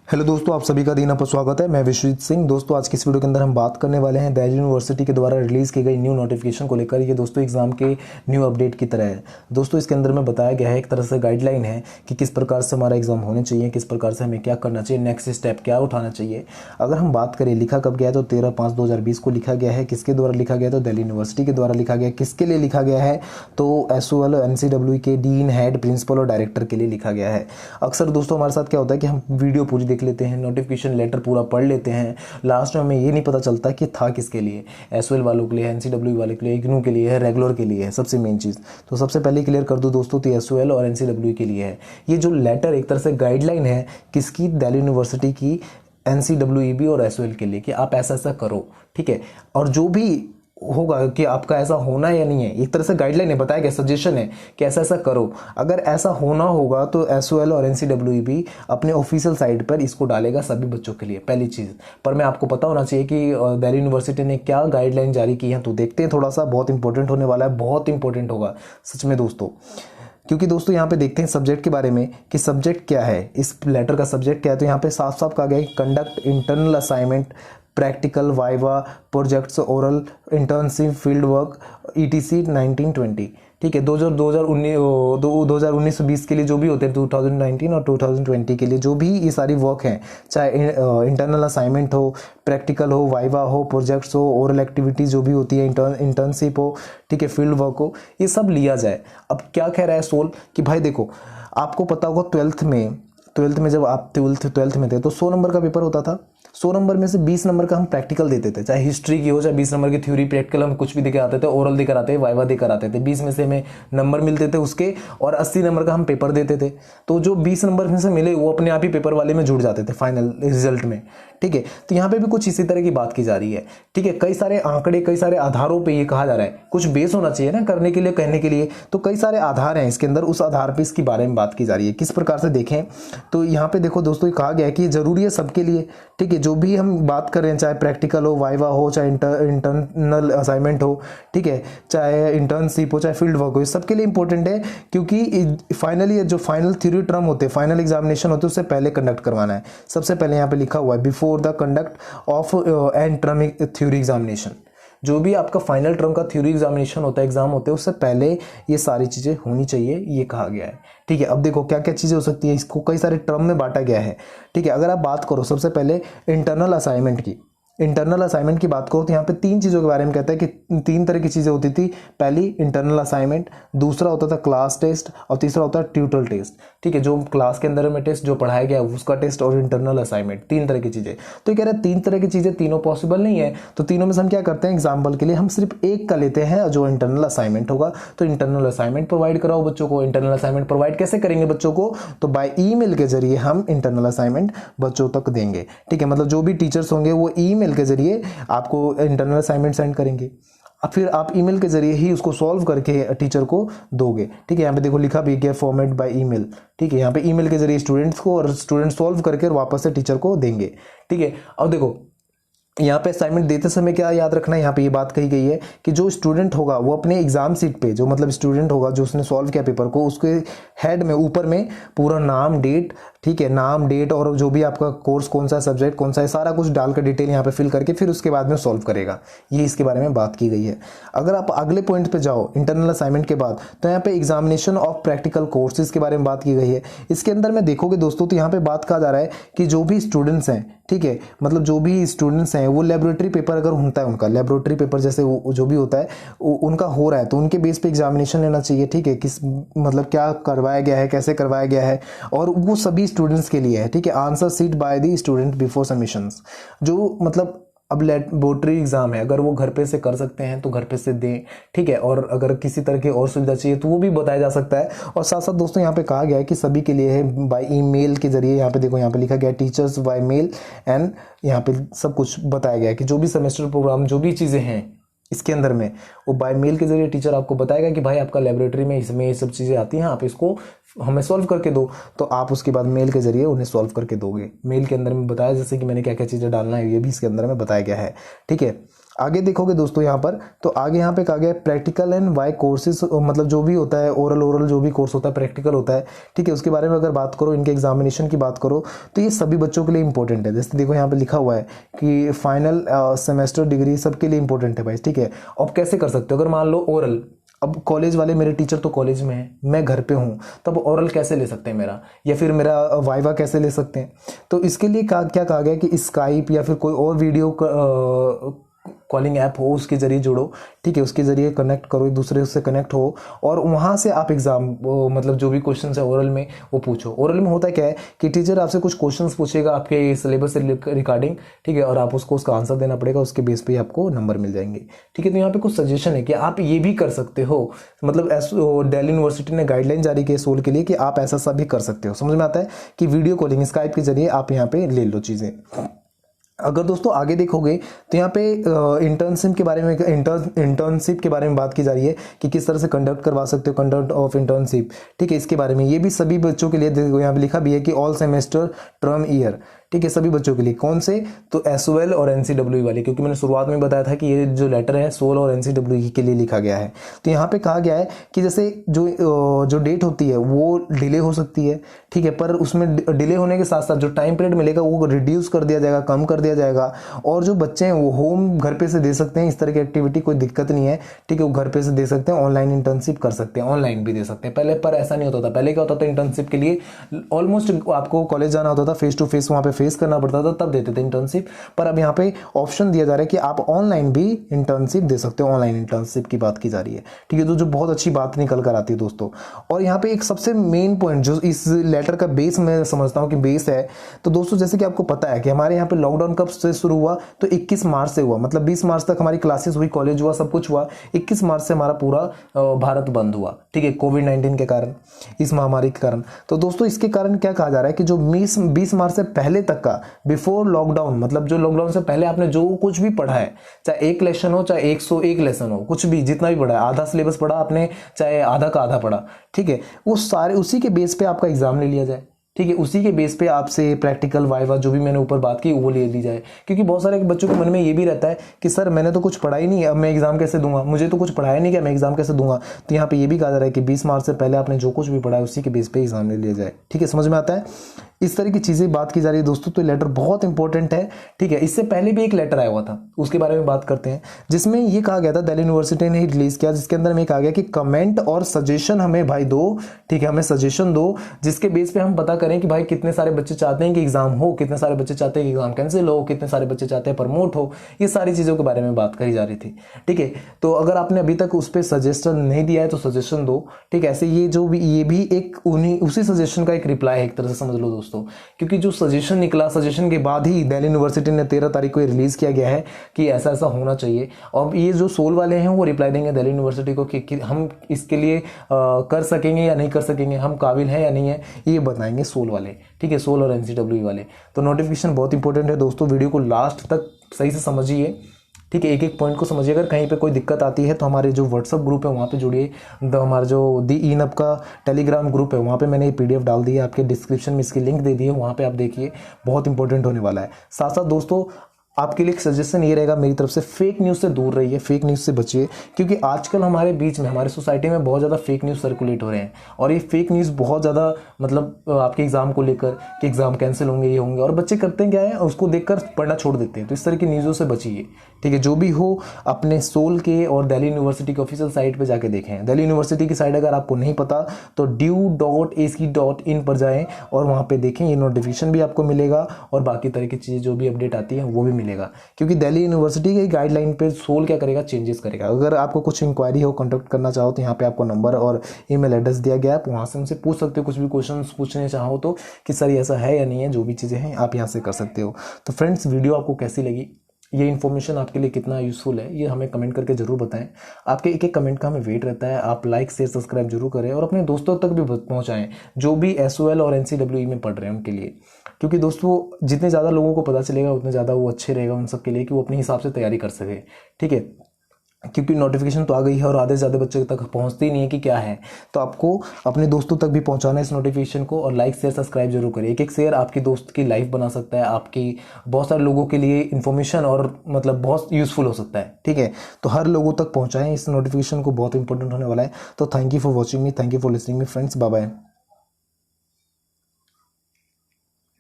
Hello दोस्तों, आप सभी का दीना पर स्वागत है। मैं विश्वजीत सिंह। दोस्तों, आज की इस वीडियो के अंदर हम बात करने वाले हैं दिल्ली यूनिवर्सिटी के द्वारा रिलीज़ की गई न्यू नोटिफिकेशन को लेकर। ये दोस्तों एग्जाम के न्यू अपडेट की तरह है। दोस्तों, इसके अंदर में बताया गया है, एक तरह से गाइडलाइन है कि किस प्रकार से हमारा एग्जाम होने चाहिए, किस प्रकार से हमें क्या करना चाहिए, नेक्स्ट स्टेप क्या उठाना चाहिए। अगर हम बात करें लिखा कब गया है तो 13/5/2020 को लिखा गया है। किसके द्वारा लिखा गया है तो दिल्ली यूनिवर्सिटी के द्वारा लिखा गया है। किसके लिए लिखा गया है तो SOL NCW के डीन, हेड, प्रिंसिपल और डायरेक्टर के लिए लिखा गया है। अक्सर दोस्तों हमारे साथ क्या होता है कि हम वीडियो पूरी देख लेते हैं, नोटिफिकेशन लेटर पूरा पढ़ लेते हैं, लास्ट में हमें ये नहीं पता चलता कि था किसके लिए। SOL वालों के लिए, NCW वाले के लिए, इग्नू के लिए है, रेगुलर के लिए है। सबसे मेन चीज़ तो सबसे पहले क्लियर कर दूं दोस्तों, तो SOL और NCW के लिए है। ये जो लेटर एक तरह से गाइडलाइन है किसकी, दिल्ली यूनिवर्सिटी की, NCWEB और SOL के लिए कि आप ऐसा ऐसा करो, ठीक है। और जो भी होगा कि आपका ऐसा होना या नहीं है, एक तरह से गाइडलाइन है, बताया गया, सजेशन है कि ऐसा ऐसा करो। अगर ऐसा होना होगा तो SOL और NCWEB अपने ऑफिशियल साइट पर इसको डालेगा सभी बच्चों के लिए, पहली चीज़। पर मैं आपको पता होना चाहिए कि दिल्ली यूनिवर्सिटी ने क्या गाइडलाइन जारी की है, तो देखते हैं। थोड़ा सा बहुत इंपॉर्टेंट होने वाला है, बहुत इंपॉर्टेंट होगा सच में दोस्तों। क्योंकि दोस्तों यहाँ पे देखते हैं सब्जेक्ट के बारे में कि सब्जेक्ट क्या है, इस लेटर का सब्जेक्ट क्या है। तो यहाँ पे साफ साफ कहा गया है conduct internal assignment, practical, viva, projects, oral, internship, field work, ETC 1920, ठीक है। 2019-20 के लिए जो भी होते हैं, 2019 और 2020 के लिए जो भी ये सारी वर्क हैं, चाहे इंटरनल असाइनमेंट हो, प्रैक्टिकल हो, वाइवा हो, प्रोजेक्ट्स हो, ओरल एक्टिविटीज जो भी होती है, इंटर्नशिप हो, ठीक है, फील्ड वर्क हो, ये सब लिया जाए। अब क्या कह रहा है सोल कि भाई देखो, आपको पता होगा ट्वेल्थ में जब आप ट्वेल्थ में थे तो 100 नंबर का पेपर होता था। 100 नंबर में से 20 नंबर का हम प्रैक्टिकल देते थे, चाहे हिस्ट्री की हो, चाहे 20 नंबर की थ्योरी प्रैक्टिकल हम कुछ भी देकर आते थे, ओरल देकर आते थे, वाइवा देकर आते थे। 20 में से हमें नंबर मिलते थे उसके, और 80 नंबर का हम पेपर देते थे। तो जो 20 नंबर में से मिले वो अपने आप ही पेपर वाले में जुड़ जाते थे फाइनल रिजल्ट में, ठीक है। तो यहाँ पे भी कुछ इसी तरह की बात की जा रही है, ठीक है। कई सारे आंकड़े, कई सारे आधारों पर ये कहा जा रहा है, कुछ बेस होना चाहिए ना करने के लिए, कहने के लिए। तो कई सारे आधार हैं इसके अंदर, उस आधार पर इसके बारे में बात की जा रही है। किस प्रकार से देखें तो यहाँ पे देखो दोस्तों, कहा गया है कि जरूरी है सबके लिए, ठीक है। जो भी हम बात कर रहे हैं, चाहे प्रैक्टिकल हो, वाइवा हो, चाहे इंटरनल असाइनमेंट हो, ठीक है, चाहे इंटर्नशिप हो, चाहे फील्ड वर्क हो, ये सबके लिए इंपॉर्टेंट है। क्योंकि फाइनली जो फाइनल थ्योरी टर्म होते हैं, फाइनल एग्जामिनेशन होते हैं, उससे पहले कंडक्ट करवाना है। सबसे पहले यहाँ पे लिखा हुआ है before the conduct of and term theory examination. जो भी आपका फाइनल टर्म का थ्योरी एग्जामिनेशन होता है, एग्जाम होते हैं, उससे पहले ये सारी चीजें होनी चाहिए, ये कहा गया है, ठीक है। अब देखो क्या क्या चीजें हो सकती है, इसको कई सारे टर्म में बांटा गया है, ठीक है। अगर आप बात करो सबसे पहले इंटरनल असाइनमेंट की, इंटरनल असाइनमेंट की बात करो तो यहाँ पे 3 चीज़ों के बारे में कहता है कि 3 तरह की चीज़ें होती थी। पहली इंटरनल असाइनमेंट, दूसरा होता था क्लास टेस्ट, और तीसरा होता है ट्यूटल टेस्ट, ठीक है। जो क्लास के अंदर में टेस्ट जो पढ़ाया गया उसका टेस्ट, और इंटरनल असाइनमेंट, 3 तरह की चीज़ें। तो ये कह रहे हैं 3 तरह की चीज़ें, तीनों पॉसिबल नहीं है। तो तीनों में से हम क्या करते हैं, एग्जाम्पल के लिए हम सिर्फ एक का लेते हैं जो इंटरनल असाइनमेंट होगा। तो इंटरनल असाइनमेंट प्रोवाइड कराओ बच्चों को। इंटरनल असाइनमेंट प्रोवाइड कैसे करेंगे बच्चों को, तो बाय ईमेल के जरिए हम इंटरनल असाइनमेंट बच्चों तक देंगे, ठीक है। मतलब जो भी टीचर्स होंगे वो ईमेल के जरिए आपको इंटरनल असाइनमेंट सेंड करेंगे, अब फिर आप ईमेल के जरिए ही उसको सॉल्व करके टीचर को दोगे, ठीक है। यहाँ पे देखो लिखा भी गया फॉर्मेट बाय ईमेल, ठीक है। यहाँ पे ईमेल के जरिए स्टूडेंट्स को, और स्टूडेंट सॉल्व करके वापस से टीचर को देंगे, ठीक है। अब देखो यहाँ पे असाइनमेंट देते समय क्या याद रखना है, यहाँ पे ये बात कही गई है कि जो स्टूडेंट होगा वो अपने एग्जाम सीट पे, जो मतलब स्टूडेंट होगा जो उसने सॉल्व किया पेपर को, उसके हेड में ऊपर में पूरा नाम, डेट, ठीक है, नाम, डेट, और जो भी आपका कोर्स कौन सा, सब्जेक्ट कौन सा है, सारा कुछ डालकर डिटेल यहाँ पे फिल करके फिर उसके बाद में सॉल्व करेगा। ये इसके बारे में बात की गई है। अगर आप अगले पॉइंट पे जाओ इंटरनल असाइनमेंट के बाद, तो यहाँ पे एग्जामिनेशन ऑफ प्रैक्टिकल कोर्सेज के बारे में बात की गई है। इसके अंदर में देखोगे दोस्तों तो यहाँ पे बात कहा जा रहा है कि जो भी स्टूडेंट्स हैं, ठीक है, मतलब जो भी स्टूडेंट्स हैं वो लेबोरेटरी पेपर अगर होता है उनका, लेबोरेटरी पेपर जैसे जो भी होता है उनका हो रहा है, तो उनके बेस पे एग्जामिनेशन लेना चाहिए, ठीक है। किस मतलब क्या करवाया गया है, कैसे करवाया गया है, और वो सभी स्टूडेंट्स के लिए है, ठीक है। Answer sheet by the student before submissions, जो मतलब अब लेबोरेटरी एग्जाम है, अगर वो घर पे से कर सकते हैं तो घर पे से दें, ठीक है। और अगर किसी तरह की और सुविधा चाहिए तो वो भी बताया जा सकता है। और साथ साथ दोस्तों यहाँ पे कहा गया है कि सभी के लिए है बाय ईमेल के जरिए। यहाँ पे देखो, यहाँ पे लिखा गया टीचर्स बाय मेल, एंड यहाँ पे सब कुछ बताया गया है कि जो भी सेमेस्टर प्रोग्राम, जो भी चीज़ें हैं इसके अंदर में, वो बाय मेल के जरिए टीचर आपको बताएगा कि भाई आपका लेबोरेटरी में इसमें ये सब चीज़ें आती हैं, आप इसको हमें सॉल्व करके दो। तो आप उसके बाद मेल के जरिए उन्हें सॉल्व करके दोगे। मेल के अंदर में बताया जैसे कि मैंने क्या क्या चीज़ें डालना है, ये भी इसके अंदर में बताया गया है, ठीक है। आगे देखोगे दोस्तों यहाँ पर, तो आगे यहाँ पे कहा गया है प्रैक्टिकल एंड वाई कोर्सेज, मतलब जो भी होता है ओरल जो भी कोर्स होता है प्रैक्टिकल होता है, ठीक है, उसके बारे में अगर बात करो, इनके एग्जामिनेशन की बात करो, तो ये सभी बच्चों के लिए इंपॉर्टेंट है। जैसे देखो यहाँ पे लिखा हुआ है कि फाइनल सेमेस्टर डिग्री सबके लिए इंपॉर्टेंट है भाई, ठीक है। अब कैसे कर सकते हो, अगर मान लो ओरल, अब कॉलेज वाले मेरे टीचर तो कॉलेज में है, मैं घर पे हूँ, तब ओरल कैसे ले सकते हैं मेरा, या फिर मेरा वाइवा कैसे ले सकते हैं। तो इसके लिए क्या कहा गया कि स्काइप या फिर कोई और वीडियो कॉलिंग ऐप हो, उसके जरिए जुड़ो, ठीक है, उसके जरिए कनेक्ट करो, एक दूसरे से कनेक्ट हो, और वहाँ से आप एग्जाम मतलब जो भी क्वेश्चन है ओरल में वो पूछो। ओरल में होता क्या है कि टीचर आपसे कुछ क्वेश्चंस पूछेगा आपके सिलेबस से रिगार्डिंग, ठीक है, और आप उसका आंसर देना पड़ेगा, उसके बेस पे आपको नंबर मिल जाएंगे, ठीक है। तो यहाँ पे कुछ सजेशन है कि आप ये भी कर सकते हो, मतलब दिल्ली यूनिवर्सिटी ने गाइडलाइन जारी की है सोल के लिए कि आप ऐसा सब भी कर सकते हो। समझ में आता है कि वीडियो कॉलिंग स्काइप के जरिए आप यहाँ पे ले लो चीज़ें। अगर दोस्तों आगे देखोगे तो यहाँ पे इंटर्नशिप के बारे में इंटर्नशिप के बारे में बात की जा रही है कि किस तरह से कंडक्ट करवा सकते हो, कंडक्ट ऑफ इंटर्नशिप, ठीक है, इसके बारे में। ये भी सभी बच्चों के लिए देखो यहाँ पे लिखा भी है कि ऑल सेमेस्टर टर्म ईयर, ठीक है, सभी बच्चों के लिए। कौन से, तो एसओएल और एनसीडब्ल्यू वाले, क्योंकि मैंने शुरुआत में बताया था कि ये जो लेटर है सोल और एनसीडब्ल्यू के लिए लिखा गया है। तो यहाँ पे कहा गया है कि जैसे जो डेट होती है वो डिले हो सकती है, ठीक है, पर उसमें डिले होने के साथ साथ जो टाइम पीरियड मिलेगा वो रिड्यूस कर दिया जाएगा, कम कर दिया जाएगा, और जो बच्चे हैं वो होम घर पे से दे सकते हैं, इस तरह की एक्टिविटी कोई दिक्कत नहीं है, ठीक है, वो घर पे से दे सकते हैं, ऑनलाइन इंटर्नशिप कर सकते हैं, ऑनलाइन भी दे सकते हैं। पहले पर ऐसा नहीं होता था, पहले क्या होता था इंटर्नशिप के लिए ऑलमोस्ट आपको कॉलेज जाना होता था, फेस टू फेस वहाँ पे फेस करना पड़ता था, तब देते थे इंटर्नशिप। पर अब यहाँ पे ऑप्शन दिया जा रहा है कि आप ऑनलाइन भी इंटर्नशिप दे सकते हो, ऑनलाइन इंटर्नशिप की बात की जा रही है, ठीक है, तो जो बहुत अच्छी बात निकल कर आती है दोस्तों। और यहाँ पे एक सबसे मेन पॉइंट जो इस लेटर का बेस मैं समझता हूँ कि बेस है, तो दोस्तों जैसे कि आपको पता है कि हमारे यहाँ पे लॉकडाउन कब से शुरू हुआ, तो 21 मार्च से हुआ, मतलब 20 मार्च तक हमारी क्लासेस हुई, कॉलेज हुआ, सब कुछ हुआ। 21 मार्च से हमारा पूरा भारत बंद हुआ, ठीक है, कोविड-19 के कारण, इस महामारी के कारण। तो दोस्तों इसके कारण क्या कहा जा रहा है कि जो 20 मार्च से पहले तक का, बिफोर लॉकडाउन, मतलब जो लॉकडाउन से पहले आपने जो कुछ भी पढ़ा है, चाहे एक लेसन हो, चाहे 101 लेसन हो, कुछ भी जितना भी पढ़ा है, आधा सिलेबस पढ़ा आपने, चाहे आधा का आधा पढ़ा, ठीक है, वो सारे उसी के बेस पे आपका एग्जाम ले लिया जाए, ठीक है, उसी के बेस पे आपसे प्रैक्टिकल वाइवा जो भी मैंने ऊपर बात की वो ले ली जाए। क्योंकि बहुत सारे बच्चों के मन में ये भी रहता है कि सर मैंने तो कुछ पढ़ा ही नहीं, अब मैं एग्जाम कैसे दूंगा, मुझे तो कुछ पढ़ाया नहीं, क्या मैं एग्जाम कैसे दूंगा। तो यहाँ पे ये भी कहा जा रहा है कि 20 मार्च से पहले आपने जो कुछ भी पढ़ा है उसी के बेस पे एग्जाम ले लिया जाए, ठीक है, समझ में आता है। इस तरह की चीजें बात की जा रही है दोस्तों, तो लेटर बहुत इंपॉर्टेंट है, ठीक है। इससे पहले भी एक लेटर आया हुआ था, उसके बारे में बात करते हैं, जिसमें ये कहा गया था, दिल्ली यूनिवर्सिटी ने रिलीज किया, जिसके अंदर में कहा गया कि कमेंट और सजेशन हमें भाई दो, ठीक है, हमें सजेशन दो, जिसके बेस पे हम पता करें कि भाई कितने सारे बच्चे चाहते हैं कि एग्जाम हो, कितने सारे बच्चे चाहते हैं कि एग्जाम कैंसिल हो, कितने सारे बच्चे चाहते हैं प्रमोट हो, ये सारी चीजों के बारे में बात करी जा रही थी, ठीक है। तो अगर आपने अभी तक उस पर सजेशन नहीं दिया है तो सजेशन दो, ठीक है। ऐसे ये भी एक उसी सजेशन का एक रिप्लाई है, एक तरह से समझ लो दोस्तों, क्योंकि जो सजेशन निकला, सजेशन के बाद ही दिल्ली यूनिवर्सिटी ने 13 तारीख को रिलीज किया गया है कि ऐसा ऐसा होना चाहिए। और ये जो सोल वाले हैं वो रिप्लाई देंगे दिल्ली यूनिवर्सिटी को कि हम इसके लिए कर सकेंगे या नहीं कर सकेंगे, हम काबिल हैं या नहीं है, ये बताएंगे सोल वाले, ठीक है, सोल और एनसीडब्ल्यू वाले। तो नोटिफिकेशन बहुत इंपॉर्टेंट है दोस्तों, वीडियो को लास्ट तक सही से समझिए, ठीक है, एक एक पॉइंट को समझिए। अगर कहीं पे कोई दिक्कत आती है तो हमारे जो व्हाट्सअप ग्रुप है वहाँ पे जुड़िए, हमारा जो दी ईनअप का टेलीग्राम ग्रुप है वहाँ पे मैंने ये पीडीएफ डाल दी है, आपके डिस्क्रिप्शन में इसकी लिंक दे दी है, वहाँ पे आप देखिए, बहुत इंपॉर्टेंट होने वाला है। साथ साथ दोस्तों आपके लिए एक सजेशन ये रहेगा मेरी तरफ से, फेक न्यूज़ से दूर रहिए, फेक न्यूज़ से बचिए, क्योंकि आजकल हमारे बीच में, हमारे सोसाइटी में बहुत ज़्यादा फेक न्यूज़ सर्कुलेट हो रहे हैं, और ये फेक न्यूज़ बहुत ज़्यादा, मतलब आपके एग्जाम को लेकर कि एग्जाम कैंसिल होंगे, ये होंगे, और बच्चे करते हैं क्या है, उसको देखकर पढ़ना छोड़ देते हैं। तो इस तरह की न्यूज़ों से बचिए, ठीक है। जो भी हो अपने सोल के और दिल्ली यूनिवर्सिटी के ऑफिशियल साइट पर जाके देखें। दिल्ली यूनिवर्सिटी की साइट अगर आपको नहीं पता तो due.ac.in पर जाएं और वहाँ पे देखें, ये नोटिफिकेशन भी आपको मिलेगा और बाकी तरह की चीज़ें जो भी अपडेट आती है वो भी मिलेगा। क्योंकि दिल्ली यूनिवर्सिटी की गाइडलाइन पे सोल क्या करेगा, चेंजेस करेगा। अगर आपको कुछ इंक्वायरी हो, कॉन्टैक्ट करना चाहो तो यहाँ पे आपको नंबर और ईमेल एड्रेस दिया गया है, आप वहाँ से उनसे पूछ सकते हो, कुछ भी क्वेश्चन पूछने चाहो तो कि सर ये ऐसा है या नहीं है, जो भी चीज़ें हैं आप यहाँ से कर सकते हो। तो फ्रेंड्स वीडियो आपको कैसी लगी, ये इन्फॉर्मेशन आपके लिए कितना यूजफुल है, ये हमें कमेंट करके जरूर बताएं। आपके एक एक कमेंट का हमें वेट रहता है। आप लाइक शेयर सब्सक्राइब जरूर करें और अपने दोस्तों तक भी पहुंचाएं जो भी एसओएल और एनसीडब्ल्यूई में पढ़ रहे हैं उनके लिए, क्योंकि दोस्तों जितने ज़्यादा लोगों को पता चलेगा उतने ज़्यादा वो अच्छे रहेगा उन सब के लिए कि वो अपने हिसाब से तैयारी कर सके, ठीक है। क्योंकि नोटिफिकेशन तो आ गई है और आधे से ज़्यादा बच्चों तक पहुंचती ही नहीं है कि क्या है। तो आपको अपने दोस्तों तक भी पहुंचाना है इस नोटिफिकेशन को, और लाइक शेयर सब्सक्राइब जरूर करिए। एक एक शेयर आपकी दोस्त की लाइफ बना सकता है, आपकी बहुत सारे लोगों के लिए इन्फॉर्मेशन और मतलब बहुत यूजफुल हो सकता है, ठीक है। तो हर लोगों तक पहुँचाएँ इस नोटिफिकेशन को, बहुत इंपॉर्टेंट होने वाला है। तो thank you for watching me, thank you for listening me friends, bye bye.